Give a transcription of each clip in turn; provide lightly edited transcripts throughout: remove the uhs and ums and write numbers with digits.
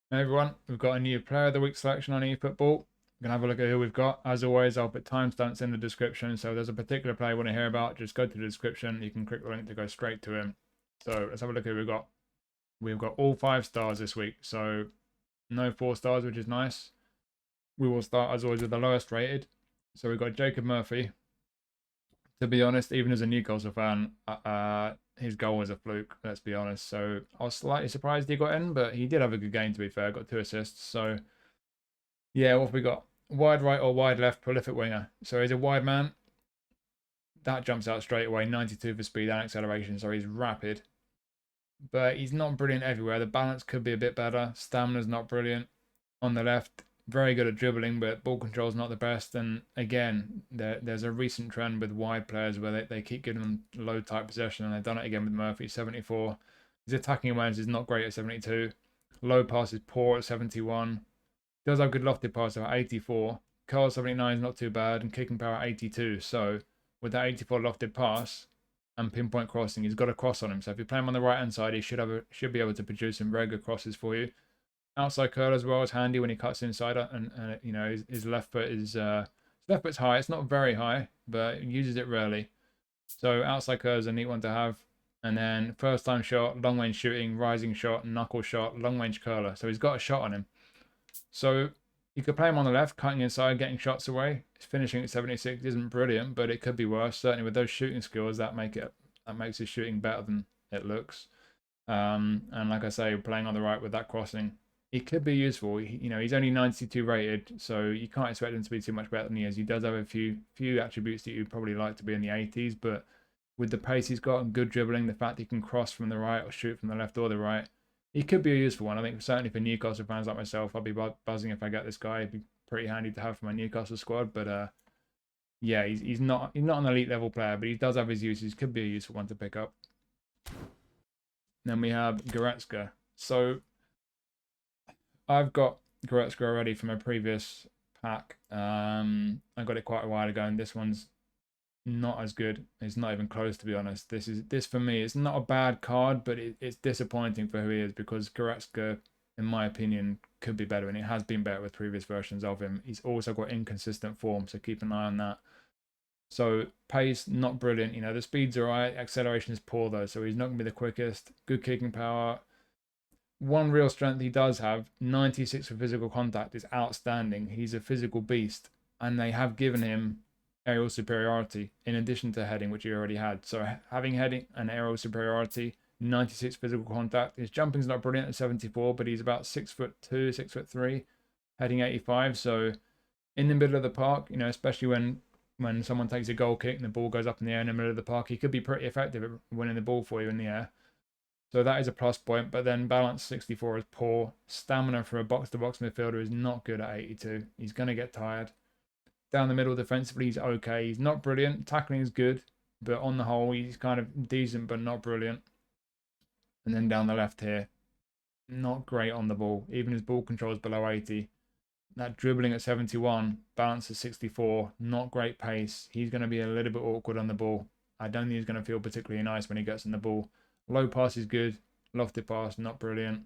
Hey everyone, we've got a new player of the week selection on eFootball. We're going to have a look at who we've got. As always, I'll put timestamps in the description. So if there's a particular player you want to hear about, just go to the description. You can click the link to go straight to him. So let's have a look at who we've got. We've got all 5 stars this week. So no 4 stars, which is nice. We will start, as always, with the lowest rated. So we've got Jacob Murphy. To be honest, even as a Newcastle fan, his goal was a fluke, let's be honest. So I was slightly surprised he got in, but he did have a good game, to be fair. Got 2 assists. So yeah, what have we got? Wide right or wide left, prolific winger. So he's a wide man. That jumps out straight away. 92 for speed and acceleration, so he's rapid. But he's not brilliant everywhere. The balance could be a bit better. Stamina's not brilliant. On the left, very good at dribbling, but ball control's not the best. And again, there's a recent trend with wide players where they keep giving them low tight possession, and they've done it again with Murphy, 74. His attacking awareness is not great at 72. Low pass is poor at 71. Does have good lofted pass at 84. Curl 79 is not too bad, and kicking power 82. So with that 84 lofted pass and pinpoint crossing, he's got a cross on him. So if you play him on the right hand side, he should be able to produce some very good crosses for you. Outside curl as well is handy when he cuts inside, and you know his left foot is his left foot's high. It's not very high, but he uses it rarely. So outside curl is a neat one to have. And then first time shot, long range shooting, rising shot, knuckle shot, long range curler. So he's got a shot on him. So you could play him on the left, cutting inside, getting shots away. His finishing at 76 isn't brilliant, but it could be worse. Certainly with those shooting skills, that makes his shooting better than it looks. And like I say, playing on the right with that crossing, he could be useful. He's only 92 rated, so you can't expect him to be too much better than he is. He does have a few attributes that you'd probably like to be in the 80s, but with the pace he's got and good dribbling, the fact he can cross from the right or shoot from the left or the right, he could be a useful one. I think certainly for Newcastle fans like myself, I'll be buzzing if I get this guy. It'd be pretty handy to have for my Newcastle squad. But yeah, he's not an elite level player, but he does have his uses. Could be a useful one to pick up. Then we have Goretzka. So I've got Goretzka already from a previous pack. I got it quite a while ago, and this one's not as good. It's not even close, to be honest. This for me, it's not a bad card, but it's disappointing for who he is, because Goretzka, in my opinion, could be better, and it has been better with previous versions of him. He's also got inconsistent form, so keep an eye on that. So pace, not brilliant. The speed's alright. Acceleration is poor though, so he's not gonna be the quickest. Good kicking power. One real strength he does have, 96 for physical contact, is outstanding. He's a physical beast, and they have given him aerial superiority in addition to heading, which he already had. So having heading and aerial superiority, 96 physical contact. His jumping's not brilliant at 74, but he's about 6'2", 6'3", heading 85. So in the middle of the park, especially when someone takes a goal kick and the ball goes up in the air in the middle of the park, he could be pretty effective at winning the ball for you in the air. So that is a plus point, but then balance 64 is poor. Stamina for a box-to-box midfielder is not good at 82. He's going to get tired. Down the middle defensively, he's okay. He's not brilliant. Tackling is good, but on the whole, he's kind of decent, but not brilliant. And then down the left here, not great on the ball. Even his ball control is below 80. That dribbling at 71, balance at 64, not great pace. He's going to be a little bit awkward on the ball. I don't think he's going to feel particularly nice when he gets on the ball. Low pass is good. Lofted pass, not brilliant.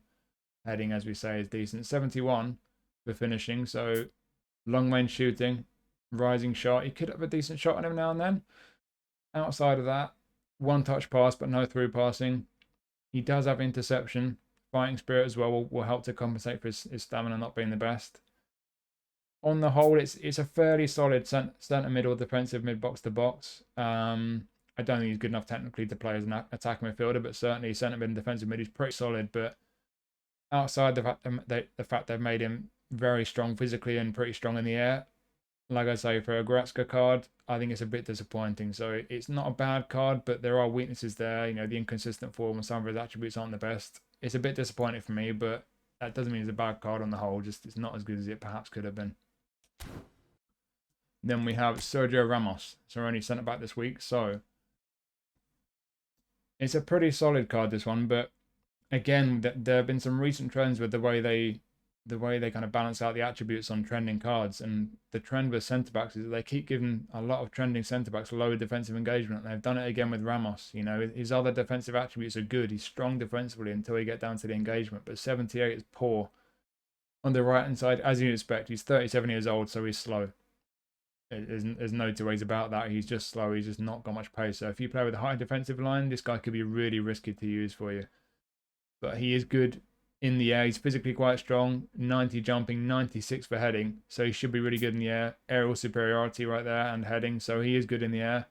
Heading, as we say, is decent. 71 for finishing, so long range shooting, rising shot. He could have a decent shot on him now and then. Outside of that, one touch pass, but no through passing. He does have interception. Fighting spirit as well will help to compensate for his stamina not being the best. On the whole, it's a fairly solid centre middle defensive mid box to box. I don't think he's good enough technically to play as an attacking midfielder, but certainly centre mid and defensive mid, he's pretty solid. But outside the fact they've made him very strong physically and pretty strong in the air, like I say, for a Goretzka card, I think it's a bit disappointing. So it's not a bad card, but there are weaknesses there. The inconsistent form and some of his attributes aren't the best. It's a bit disappointing for me, but that doesn't mean it's a bad card on the whole. Just it's not as good as it perhaps could have been. Then we have Sergio Ramos. So only centre back this week. So it's a pretty solid card, this one, but again, there have been some recent trends with the way they kind of balance out the attributes on trending cards, and the trend with centre backs is that they keep giving a lot of trending centre backs lower defensive engagement. And they've done it again with Ramos. His other defensive attributes are good. He's strong defensively until you get down to the engagement, but 78 is poor. On the right hand side, as you'd expect, he's 37 years old, so he's slow. There's no two ways about that. He's just slow. He's just not got much pace. So if you play with a high defensive line, this guy could be really risky to use for you. But he is good in the air. He's physically quite strong. 90 jumping, 96 for heading. So he should be really good in the air. Aerial superiority right there and heading. So he is good in the air.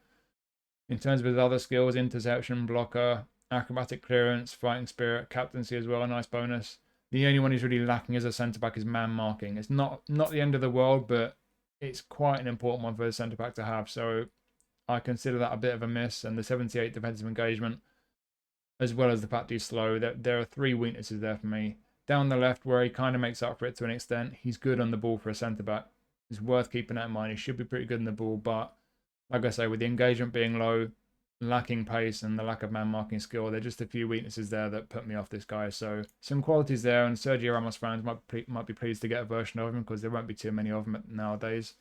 In terms of his other skills, interception, blocker, acrobatic clearance, fighting spirit, captaincy as well, a nice bonus. The only one he's really lacking as a centre-back is man marking. It's not the end of the world, but it's quite an important one for a centre-back to have. So I consider that a bit of a miss. And the 78 defensive engagement, as well as the fact he's slow, there are 3 weaknesses there for me. Down the left, where he kind of makes up for it to an extent, he's good on the ball for a centre-back. It's worth keeping that in mind. He should be pretty good on the ball, but like I say, with the engagement being low, lacking pace, and the lack of man marking skill, there are just a few weaknesses there that put me off this guy. So some qualities there, and Sergio Ramos fans might be pleased to get a version of him because there won't be too many of them nowadays.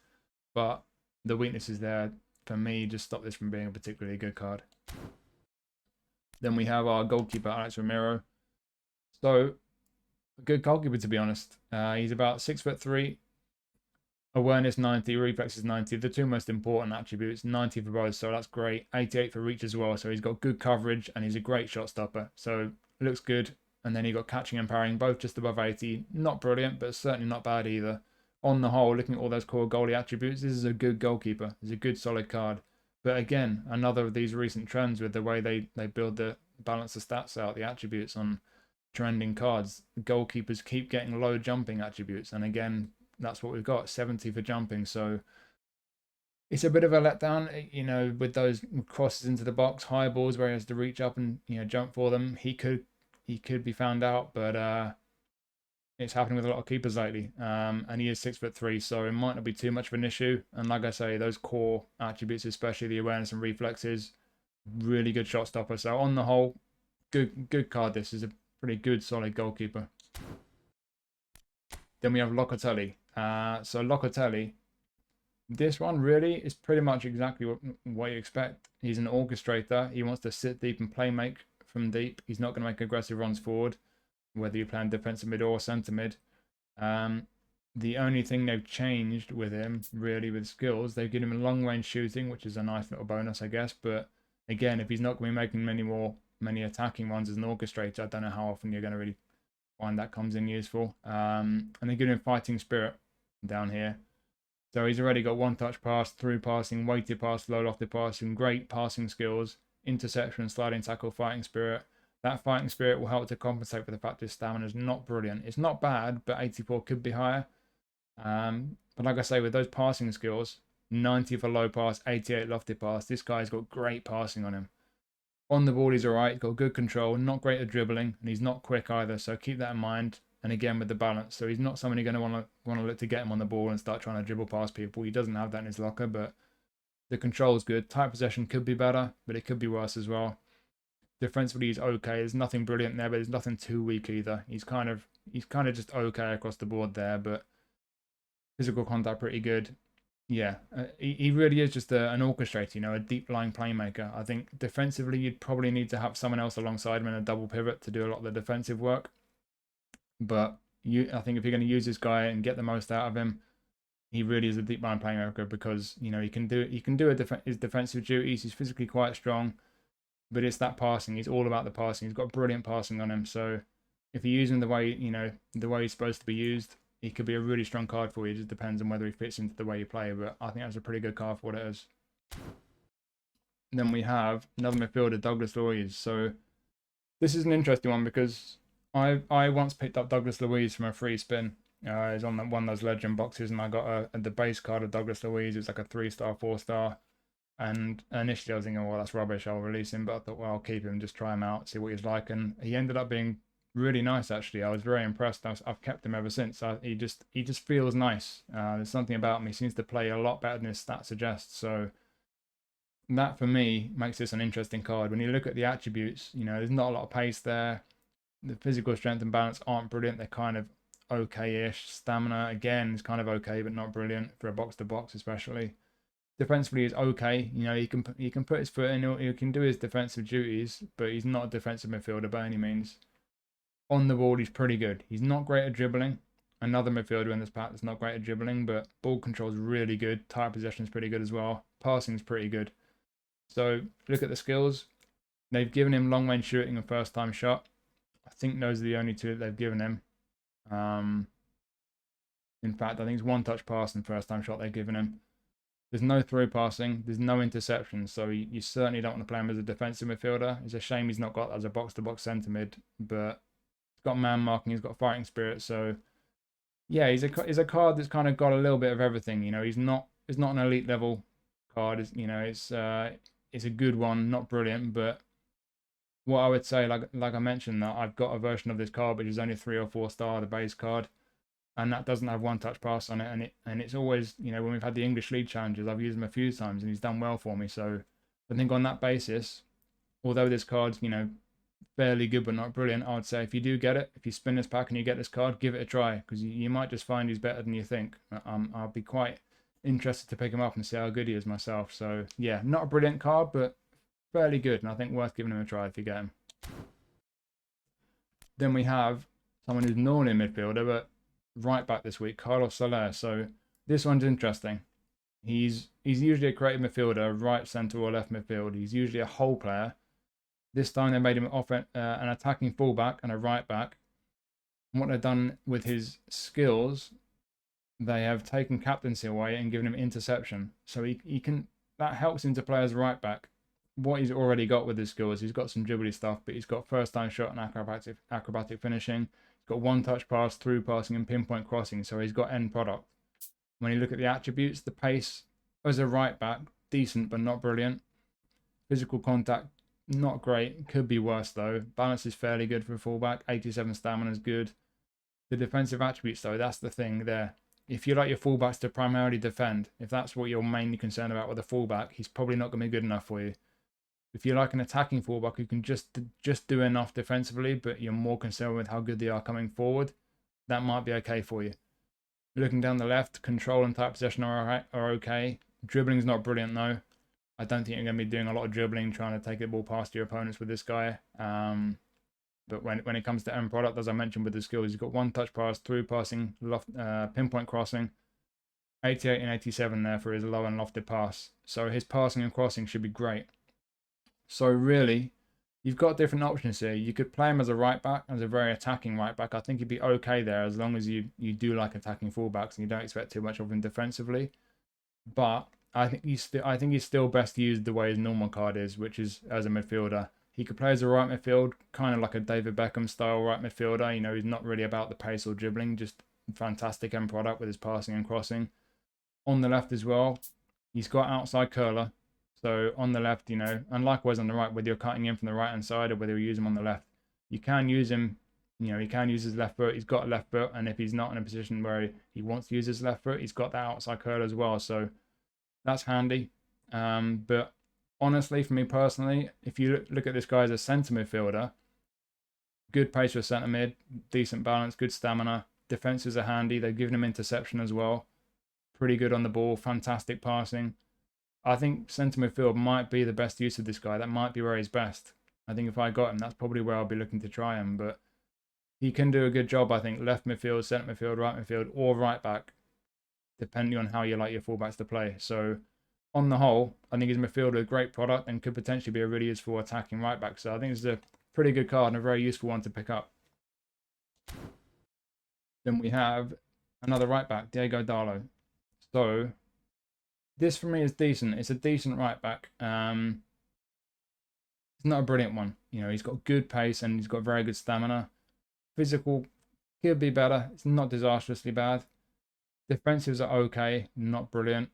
But the weaknesses there, for me, just stop this from being a particularly good card. Then we have our goalkeeper, Álex Remiro. So, a good goalkeeper, to be honest. He's about 6'3", awareness 90, reflexes 90. The 2 most important attributes, 90 for both, so that's great. 88 for reach as well, so he's got good coverage and he's a great shot stopper. So, looks good. And then he got catching and parrying, both just above 80. Not brilliant, but certainly not bad either. On the whole, looking at all those core goalie attributes, this is a good goalkeeper. It's a good, solid card. But again, another of these recent trends with the way they build the balance the stats out, the attributes on trending cards. Goalkeepers keep getting low jumping attributes. And again, that's what we've got, 70 for jumping. So it's a bit of a letdown, you know, with those crosses into the box, high balls where he has to reach up and, you know, jump for them. He could be found out, but it's happening with a lot of keepers lately. And he is 6'3", so it might not be too much of an issue. And like I say, those core attributes, especially the awareness and reflexes, really good shot stopper. So on the whole, good card. This is a pretty good, solid goalkeeper. Then we have Locatelli. So Locatelli, this one really is pretty much exactly what you expect. He's an orchestrator. He wants to sit deep and play make from deep. He's not going to make aggressive runs forward, whether you're playing defensive mid or centre mid. The only thing they've changed with him, really, with skills, they've given him long range shooting, which is a nice little bonus, I guess. But again, if he's not going to be making many attacking runs as an orchestrator, I don't know how often you're going to really find that comes in useful. And they give him fighting spirit down here. So he's already got one touch pass, through passing, weighted pass, low lofted passing, great passing skills, interception, sliding tackle, fighting spirit. That fighting spirit will help to compensate for the fact his stamina is not brilliant. It's not bad, but 84 could be higher. But like I say, with those passing skills, 90 for low pass, 88 lofted pass, this guy's got great passing on him. On the ball, he's alright. He's got good control, not great at dribbling, and he's not quick either. So keep that in mind. And again, with the balance, so he's not someone you're going to want to look to get him on the ball and start trying to dribble past people. He doesn't have that in his locker, but the control is good. Tight possession could be better, but it could be worse as well. Defensively, he's okay. There's nothing brilliant there, but there's nothing too weak either. He's kind of just okay across the board there, but physical contact pretty good. Yeah, he really is just an orchestrator, you know, a deep-lying playmaker. I think defensively, you'd probably need to have someone else alongside him in a double pivot to do a lot of the defensive work. But I think if you're going to use this guy and get the most out of him, he really is a deep-lying playmaker because, you know, he can do his defensive duties. He's physically quite strong, but it's that passing. He's all about the passing. He's got brilliant passing on him. So if you use him the way he's supposed to be used, he could be a really strong card for you. It just depends on whether he fits into the way you play. But I think that's a pretty good card for what it is. Then we have another midfielder, Douglas Luiz. So this is an interesting one because I once picked up Douglas Luiz from a free spin. It's on one of those legend boxes, and I got the base card of Douglas Luiz. It was like a 3-star, 4-star. And initially I was thinking, well, that's rubbish, I'll release him. But I thought, well, I'll keep him, just try him out, see what he's like. And he ended up being really nice, actually. I was very impressed. I've kept him ever since. He just feels nice. There's something about him. He seems to play a lot better than his stats suggest. So that, for me, makes this an interesting card. When you look at the attributes, you know, there's not a lot of pace there. The physical strength and balance aren't brilliant. They're kind of okay-ish. Stamina, again, is kind of okay, but not brilliant for a box-to-box especially. Defensively is okay. You know, he can put his foot in. He can do his defensive duties, but he's not a defensive midfielder by any means. On the ball, he's pretty good. He's not great at dribbling. Another midfielder in this pack that's not great at dribbling, but ball control is really good. Tight possession is pretty good as well. Passing is pretty good. So look at the skills. They've given him long range shooting and first time shot. I think those are the only two that they've given him. In fact, I think it's one touch pass and first time shot they've given him. There's no through passing. There's no interception. So you certainly don't want to play him as a defensive midfielder. It's a shame he's not got that as a box-to-box centre mid. But he's got man marking. He's got fighting spirit. So yeah, he's a card that's kind of got a little bit of everything. You know, he's not an elite level card. It's, you know, it's a good one, not brilliant. But what I would say, like I mentioned, that I've got a version of this card which is only 3 or 4 star, the base card. And that doesn't have one touch pass on it, and it's always, you know, when we've had the English League challenges, I've used him a few times and he's done well for me. So I think on that basis, although this card's, you know, fairly good but not brilliant, I would say if you do get it, if you spin this pack and you get this card, give it a try, because you might just find he's better than you think. I'll be quite interested to pick him up and see how good he is myself. So yeah, not a brilliant card, but fairly good, and I think worth giving him a try if you get him. Then we have someone who's normally a midfielder, but right back this week, Carlos Salah. So this one's interesting. He's usually a creative midfielder, right centre or left midfield. He's usually a whole player. This time they made him an attacking fullback and a right back. And what they've done with his skills, they have taken captaincy away and given him interception. So he can, that helps him to play as right back. What he's already got with his skills, he's got some dribbly stuff, but he's got first time shot and acrobatic finishing. Got one touch pass, through passing, and pinpoint crossing, so he's got end product. When you look at the attributes, the pace as a right back, decent but not brilliant. Physical contact, not great, could be worse though. Balance is fairly good for a fullback, 87 stamina is good. The defensive attributes though, that's the thing there. If you like your fullbacks to primarily defend, if that's what you're mainly concerned about with a fullback, he's probably not going to be good enough for you. If you like an attacking fullback who can just do enough defensively, but you're more concerned with how good they are coming forward, that might be okay for you. Looking down the left, control and tight possession are okay. Dribbling's not brilliant though. I don't think you're going to be doing a lot of dribbling, trying to take the ball past your opponents with this guy. But when it comes to end product, as I mentioned with the skills, he's got one touch pass, through passing, pinpoint crossing, 88 and 87 there for his low and lofted pass. So his passing and crossing should be great. So really, you've got different options here. You could play him as a right back, as a very attacking right back. I think he'd be okay there as long as you do like attacking fullbacks and you don't expect too much of him defensively. But I think he's still best used the way his normal card is, which is as a midfielder. He could play as a right midfield, kind of like a David Beckham style right midfielder. You know, he's not really about the pace or dribbling, just fantastic end product with his passing and crossing. On the left as well, he's got outside curler. So on the left, you know, and likewise on the right, whether you're cutting in from the right hand side or whether you use him on the left, you can use him, you know, he can use his left foot. He's got a left foot, and if he's not in a position where he wants to use his left foot, he's got that outside curl as well. So that's handy. But honestly, for me personally, if you look at this guy as a centre midfielder, good pace for centre mid, decent balance, good stamina. Defenses are handy. They've given him interception as well. Pretty good on the ball, fantastic passing. I think centre midfield might be the best use of this guy. That might be where he's best. I think if I got him, that's probably where I'll be looking to try him. But he can do a good job, I think, left midfield, centre midfield, right midfield, or right back, depending on how you like your fullbacks to play. So on the whole, I think his midfield is a great product and could potentially be a really useful attacking right back. So I think it's a pretty good card and a very useful one to pick up. Then we have another right back, Diogo Dalot. So this for me is decent. It's a decent right back. It's not a brilliant one. You know, he's got good pace and he's got very good stamina. Physical could be better. It's not disastrously bad. Defensives are okay, not brilliant.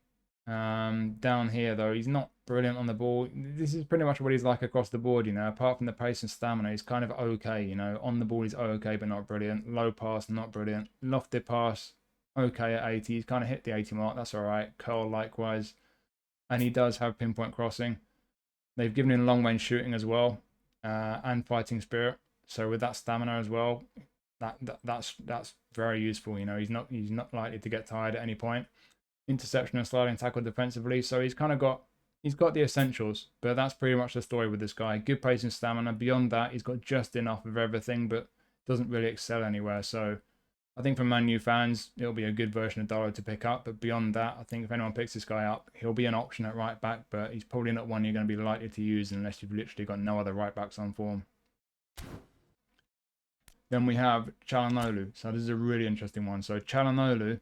Down here though, he's not brilliant on the ball. This is pretty much what he's like across the board, you know. Apart from the pace and stamina, he's kind of okay, you know. On the ball, he's okay, but not brilliant. Low pass, not brilliant. Lofted pass, okay at 80. He's kind of hit the 80 mark. That's all right. Curl likewise. And he does have pinpoint crossing. They've given him long range shooting as well, and fighting spirit. So with that stamina as well, that's very useful. You know, he's not likely to get tired at any point. Interception and sliding tackle defensively. So he's got the essentials. But that's pretty much the story with this guy. Good pace and stamina. Beyond that, he's got just enough of everything, but doesn't really excel anywhere. So I think for Man U fans, it'll be a good version of Dalot to pick up. But beyond that, I think if anyone picks this guy up, he'll be an option at right back, but he's probably not one you're going to be likely to use unless you've literally got no other right backs on form. Then we have Çalhanoğlu. So this is a really interesting one. So Çalhanoğlu,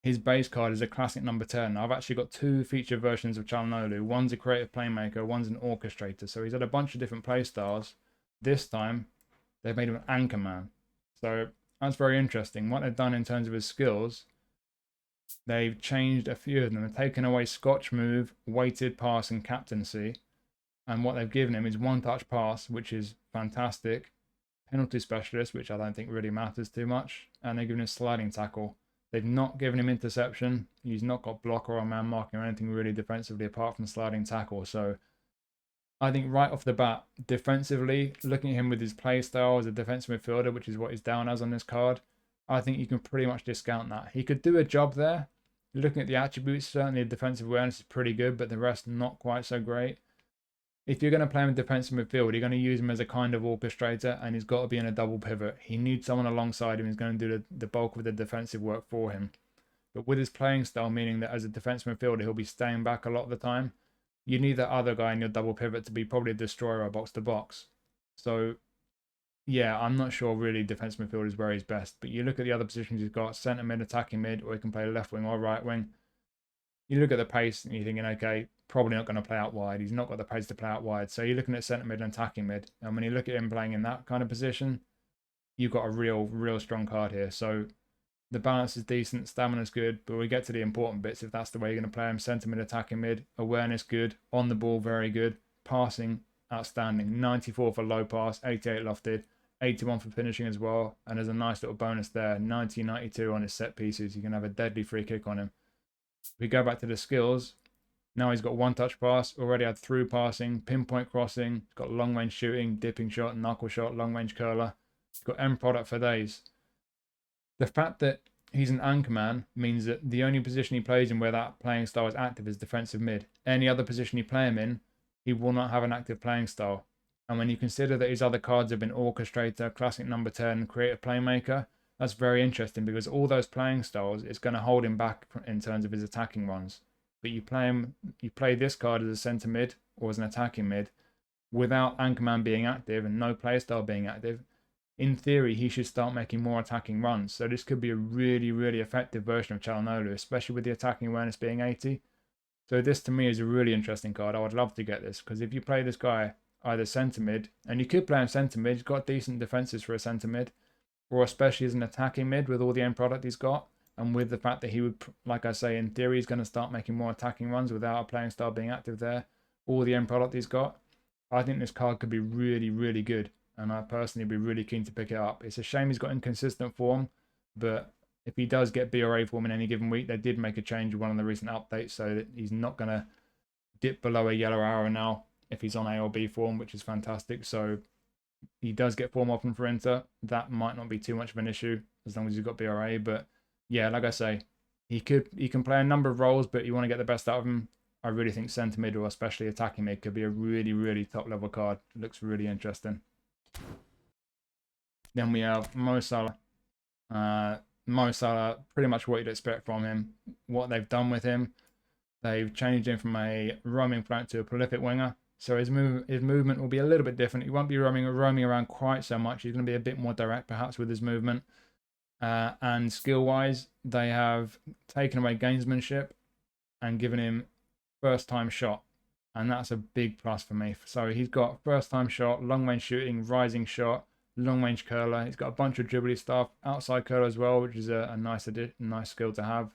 his base card is a classic number 10. I've actually got two feature versions of Çalhanoğlu. One's a creative playmaker, one's an orchestrator. So he's had a bunch of different play styles. This time, they've made him an anchor man. So that's very interesting. What they've done in terms of his skills, they've changed a few of them. They've taken away Scotch move, weighted pass, and captaincy. And what they've given him is one-touch pass, which is fantastic. Penalty specialist, which I don't think really matters too much. And they've given him sliding tackle. They've not given him interception. He's not got blocker or man marking or anything really defensively apart from sliding tackle. So I think right off the bat, defensively, looking at him with his play style as a defensive midfielder, which is what he's down as on this card, I think you can pretty much discount that. He could do a job there. Looking at the attributes, certainly the defensive awareness is pretty good, but the rest not quite so great. If you're going to play him in defensive midfield, you're going to use him as a kind of orchestrator, and he's got to be in a double pivot. He needs someone alongside him who's going to do the bulk of the defensive work for him. But with his playing style, meaning that as a defensive midfielder, he'll be staying back a lot of the time, you need that other guy in your double pivot to be probably a destroyer or box to box. So, yeah, I'm not sure really defensive midfield is where he's best. But you look at the other positions he's got, centre mid, attacking mid, or he can play left wing or right wing. You look at the pace and you're thinking, okay, probably not going to play out wide. He's not got the pace to play out wide. So you're looking at centre mid and attacking mid. And when you look at him playing in that kind of position, you've got a real strong card here. So the balance is decent, stamina's good, but we get to the important bits if that's the way you're going to play him. Centre mid, attacking mid, awareness good, on the ball very good, passing outstanding. 94 for low pass, 88 lofted, 81 for finishing as well. And there's a nice little bonus there, 90-92 on his set pieces. You can have a deadly free kick on him. If we go back to the skills, now he's got one-touch pass, already had through passing, pinpoint crossing, he's got long-range shooting, dipping shot, knuckle shot, long-range curler. He's got end product for days. The fact that he's an anchor man means that the only position he plays in where that playing style is active is defensive mid. Any other position you play him in, he will not have an active playing style. And when you consider that his other cards have been orchestrator, classic number 10, creative playmaker, that's very interesting because all those playing styles is going to hold him back in terms of his attacking runs. But you play this card as a centre mid or as an attacking mid without Anchorman being active and no play style being active. In theory, he should start making more attacking runs. So this could be a really effective version of Çalhanoğlu, especially with the attacking awareness being 80. So this to me is a really interesting card. I would love to get this because if you play this guy either centre mid, and you could play him centre mid, he's got decent defences for a centre mid, or especially as an attacking mid with all the end product he's got, and with the fact that he would, like I say, in theory, he's going to start making more attacking runs without a playing style being active there, all the end product he's got. I think this card could be really good, and I personally be really keen to pick it up. It's a shame he's got inconsistent form, but if he does get B or A form in any given week, they did make a change with one of the recent updates, so that he's not going to dip below a yellow arrow now if he's on A or B form, which is fantastic. So he does get form often for Inter. That might not be too much of an issue as long as he's got BRA. But yeah, like I say, he can play a number of roles, but you want to get the best out of him. I really think centre mid or especially attacking mid could be a really top level card. It looks really interesting. Then we have Mo Salah. Mo Salah, pretty much what you'd expect from him. What they've done with him, they've changed him from a roaming flank to a prolific winger. So his movement will be a little bit different. He won't be roaming around quite so much. He's going to be a bit more direct, perhaps, with his movement. And skill-wise, they have taken away gamesmanship and given him first-time shot. And that's a big plus for me. So he's got first-time shot, long-range shooting, rising shot, long-range curler. He's got a bunch of dribbly stuff, outside curler as well, which is a nice skill to have.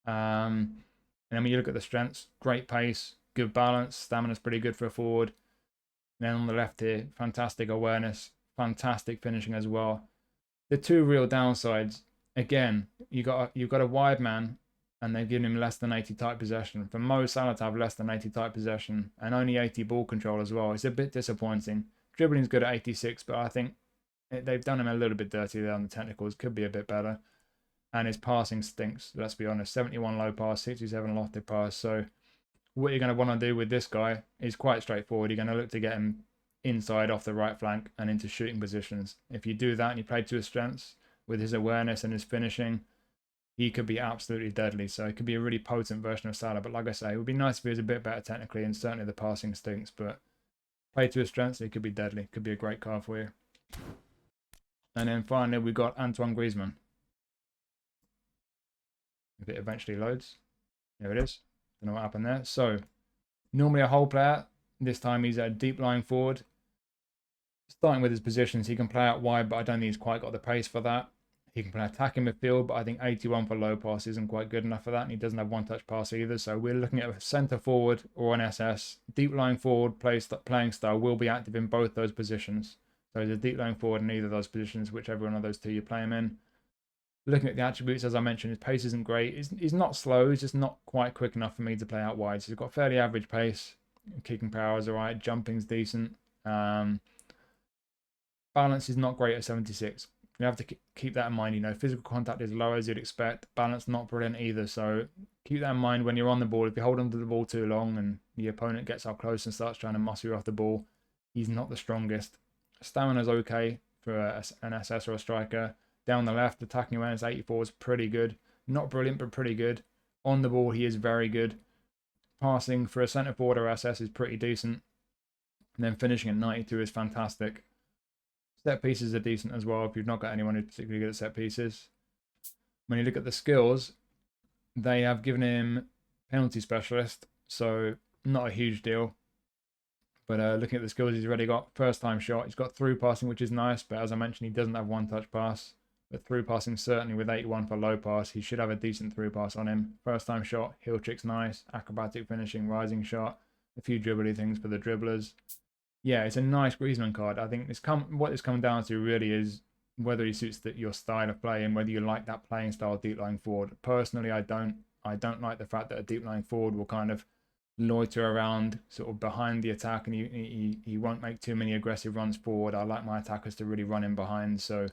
And then when you look at the strengths, great pace, good balance, stamina's pretty good for a forward. And then on the left here, fantastic awareness, fantastic finishing as well. The two real downsides, again, you've got a wide man and they've given him less than 80 tight possession. For Mo Salah to have less than 80 tight possession and only 80 ball control as well, it's a bit disappointing. Dribbling's good at 86, but I think they've done him a little bit dirty there on the technicals. Could be a bit better. And his passing stinks, let's be honest. 71 low pass, 67 lofted pass. So what you're going to want to do with this guy is quite straightforward. You're going to look to get him inside off the right flank and into shooting positions. If you do that and you play to his strengths, with his awareness and his finishing, he could be absolutely deadly. So it could be a really potent version of Salah. But like I say, it would be nice if he was a bit better technically, and certainly the passing stinks. But play to his strengths, he could be deadly. Could be a great card for you. And then finally, we got Antoine Griezmann. If it eventually loads. There it is. Don't know what happened there. So, normally a whole player. This time he's a deep lying forward. Starting with his positions, he can play out wide, but I don't think he's quite got the pace for that. He can play attacking midfield, but I think 81 for low pass isn't quite good enough for that, and he doesn't have one-touch pass either. So we're looking at a centre forward or an SS. Deep lying forward playing style will be active in both those positions. So he's a deep lying forward in either of those positions, whichever one of those two you play him in. Looking at the attributes, as I mentioned, his pace isn't great. He's not slow. He's just not quite quick enough for me to play out wide. So he's got fairly average pace. Kicking power is all right. Jumping's decent. Balance is not great at 76. You have to keep that in mind. You know, physical contact is low as you'd expect. Balance not brilliant either. So keep that in mind when you're on the ball. If you hold onto the ball too long and the opponent gets up close and starts trying to muscle you off the ball, he's not the strongest. Stamina's okay for an SS or a striker. Down the left, attacking awareness 84 is pretty good. Not brilliant, but pretty good. On the ball, he is very good. Passing for a centre forward or SS is pretty decent. And then finishing at 92 is fantastic. Set pieces are decent as well if you've not got anyone who's particularly good at set pieces. When you look at the skills, they have given him penalty specialist, so not a huge deal. But looking at the skills he's already got, first time shot, he's got through passing, which is nice, but as I mentioned, he doesn't have one touch pass. But through passing, certainly with 81 for low pass, he should have a decent through pass on him. First time shot, heel trick's nice, acrobatic finishing, rising shot, a few dribbly things for the dribblers. Yeah, it's a nice Griezmann card. I think what it's come down to really is whether he suits your style of play and whether you like that playing style deep lying forward. Personally, I don't like the fact that a deep lying forward will kind of loiter around sort of behind the attack and he won't make too many aggressive runs forward. I like my attackers to really run in behind, so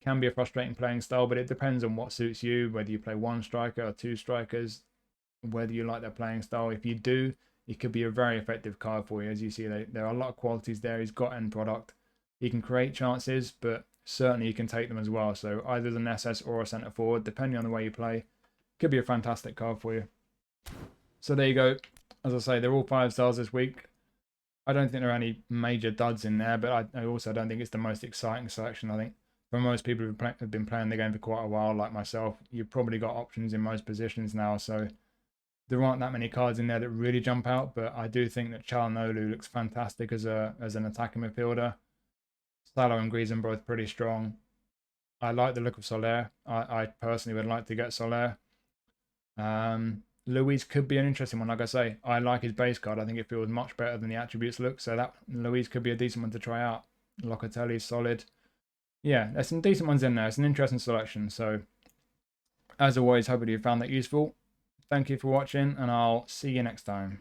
can be a frustrating playing style, but it depends on what suits you, whether you play one striker or two strikers, whether you like their playing style. If you do, it could be a very effective card for you. As you see, there are a lot of qualities there. He's got end product. He can create chances, but certainly you can take them as well. So either as an SS or a centre forward, depending on the way you play, could be a fantastic card for you. So there you go. As I say, they're all 5 stars this week. I don't think there are any major duds in there, but I also don't think it's the most exciting selection. I think for most people who have been playing the game for quite a while, like myself, you've probably got options in most positions now. So there aren't that many cards in there that really jump out, but I do think that Çalhanoğlu looks fantastic as an attacking midfielder. Salah and Griezmann both pretty strong. I like the look of Soler. I personally would like to get Soler. Luiz could be an interesting one. Like I say, I like his base card. I think it feels much better than the attributes look. So that Luiz could be a decent one to try out. Locatelli is solid. Yeah, there's some decent ones in there. It's an interesting selection. So as always, hopefully you found that useful. Thank you for watching, and I'll see you next time.